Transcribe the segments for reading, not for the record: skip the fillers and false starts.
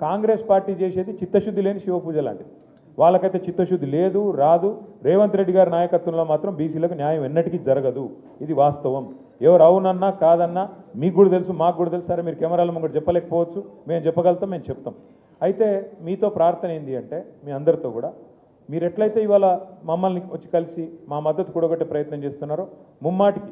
Congress party చేసేది చిత్తశుద్ధి లేని శివపూజ లాంటిది. వాళ్ళకైతే చిత్తశుద్ధి లేదు, రాదు. రేవంత్ రెడ్డి గారి నాయకత్వంలో మాత్రం బీసీలకు న్యాయం ఎన్నటికీ జరగదు. ఇది వాస్తవం. ఎవరు అవునన్నా కాదన్నా మీకు కూడా తెలుసు, మాకు కూడా తెలుసు. సరే మీరు కెమెరాల ముందు చెప్పలేకపోవచ్చు, మేము చెప్పగలుగుతాం, మేము చెప్తాం. అయితే మీతో ప్రార్థన ఏంది అంటే, మీ అందరితో కూడా మీరు ఎట్లయితే ఇవాళ మమ్మల్ని వచ్చి కలిసి మా మద్దతు కూడగొట్టే ప్రయత్నం చేస్తున్నారో, ముమ్మాటికి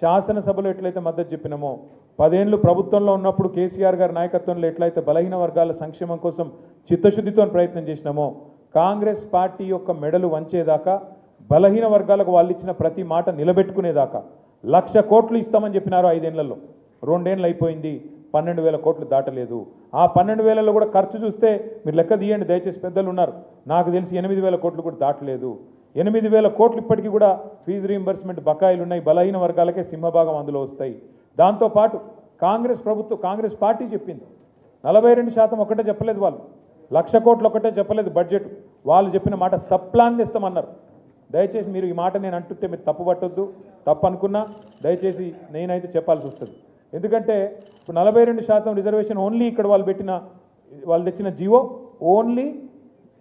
శాసనసభలో ఎట్లయితే మద్దతు చెప్పినామో, 10 ఏళ్ళు ప్రభుత్వంలో ఉన్నప్పుడు కేసీఆర్ గారి నాయకత్వంలో ఎట్లయితే బలహీన వర్గాల సంక్షేమం కోసం చిత్తశుద్ధితో ప్రయత్నం చేసినామో, కాంగ్రెస్ పార్టీ యొక్క మెడలు వంచేదాకా, బలహీన వర్గాలకు వాళ్ళు ఇచ్చిన ప్రతి మాట నిలబెట్టుకునేదాకా 1,00,000 కోట్లు ఇస్తామని చెప్పినారు 5 ఏళ్లలో. 2 ఏళ్ళు అయిపోయింది, 12,000 కోట్లు దాటలేదు. ఆ 12,000లో కూడా ఖర్చు చూస్తే మీరు లెక్క తీయండి దయచేసి, పెద్దలు ఉన్నారు, నాకు తెలిసి 8,000 కోట్లు కూడా దాటలేదు. 8,000 కోట్లు ఇప్పటికీ కూడా ఫీజు రీయింబర్స్మెంట్ బకాయిలు ఉన్నాయి. బలహీన వర్గాలకే సింహభాగం అందులో వస్తాయి. దాంతోపాటు కాంగ్రెస్ పార్టీ చెప్పింది 42% ఒకటే చెప్పలేదు, వాళ్ళు 1,00,000 కోట్లు ఒకటే చెప్పలేదు బడ్జెట్. వాళ్ళు చెప్పిన మాట సబ్ ప్లాన్ తెస్తామన్నారు. దయచేసి మీరు ఈ మాట నేను అంటుంటే మీరు తప్పు పట్టొద్దు, తప్పు అనుకున్నా దయచేసి నేనైతే చెప్పాల్సి వస్తుంది. ఎందుకంటే ఇప్పుడు 42% రిజర్వేషన్ ఓన్లీ ఇక్కడ వాళ్ళు తెచ్చిన జీవో ఓన్లీ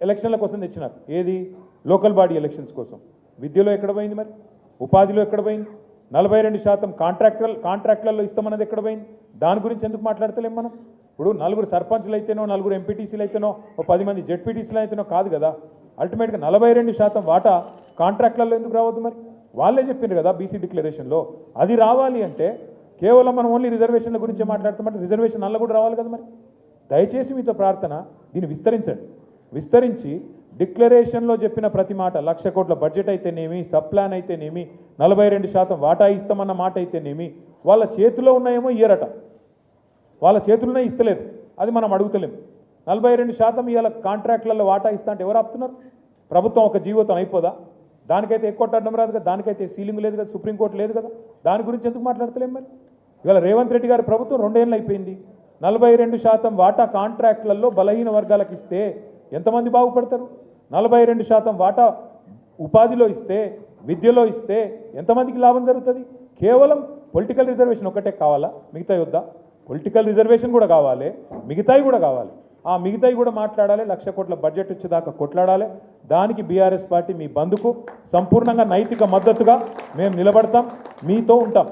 ఎలక్షన్ల కోసం తెచ్చినారు. ఏది? లోకల్ బాడీ ఎలక్షన్స్ కోసం. విద్యలో ఎక్కడ పోయింది మరి? ఉపాధిలో ఎక్కడ పోయింది? 42% కాంట్రాక్టులలో ఇస్తామన్నది ఎక్కడ పోయింది? దాని గురించి ఎందుకు మాట్లాడతలేం మనం? ఇప్పుడు 4 సర్పంచ్లు అయితేనో, 4 ఎంపీటీసీలు అయితేనో, 10 మంది జెడ్పీటీసీలు అయితేనో కాదు కదా. అల్టిమేట్గా 42% వాటా కాంట్రాక్టులలో ఎందుకు రావద్దు మరి? వాళ్ళే చెప్పిండ్రు కదా బీసీ డిక్లరేషన్లో. అది రావాలి అంటే కేవలం మనం ఓన్లీ రిజర్వేషన్ల గురించే మాట్లాడుతామంటే రిజర్వేషన్ అల్ల కూడా రావాలి కదా మరి. దయచేసి మీతో ప్రార్థన, దీన్ని విస్తరించండి. విస్తరించి డిక్లరేషన్లో చెప్పిన ప్రతి మాట, 1,00,000 కోట్ల బడ్జెట్ అయితేనేమి, సబ్ ప్లాన్ అయితేనేమి, 42% వాటా ఇస్తామన్న మాట అయితేనేమి, వాళ్ళ చేతిలో ఉన్నాయేమో ఇయ్యరట. వాళ్ళ చేతుల్లోనే ఇస్తలేరు, అది మనం అడుగుతలేం. 42% ఇవాళ కాంట్రాక్టులలో వాటా ఇస్తా అంటే ఎవరు ఆపుతున్నారు? ప్రభుత్వం ఒక జీవోతో అయిపోదా? దానికైతే ఎక్కువ అడ్డం రాదు కదా, దానికైతే సీలింగ్ లేదు కదా, సుప్రీంకోర్టు లేదు కదా. దాని గురించి ఎందుకు మాట్లాడతలేం మరి? ఇవాళ రేవంత్ రెడ్డి గారి ప్రభుత్వం 2 ఏళ్ళు అయిపోయింది. 42% వాటా కాంట్రాక్టులలో బలహీన వర్గాలకు ఇస్తే ఎంతమంది బాగుపడతారు? 42% వాటా ఉపాధిలో ఇస్తే, విద్యలో ఇస్తే ఎంతమందికి లాభం జరుగుతుంది? కేవలం పొలిటికల్ రిజర్వేషన్ ఒకటే కావాలా? మిగతాయి వద్దా? పొలిటికల్ రిజర్వేషన్ కూడా కావాలి, మిగతాయి కూడా కావాలి. ఆ మిగతాయి కూడా మాట్లాడాలి. 1,00,000 కోట్ల బడ్జెట్ వచ్చేదాకా కొట్లాడాలి. దానికి బీఆర్ఎస్ పార్టీ మీ బంధుకు సంపూర్ణంగా నైతిక మద్దతుగా మేము నిలబడతాం, మీతో ఉంటాం.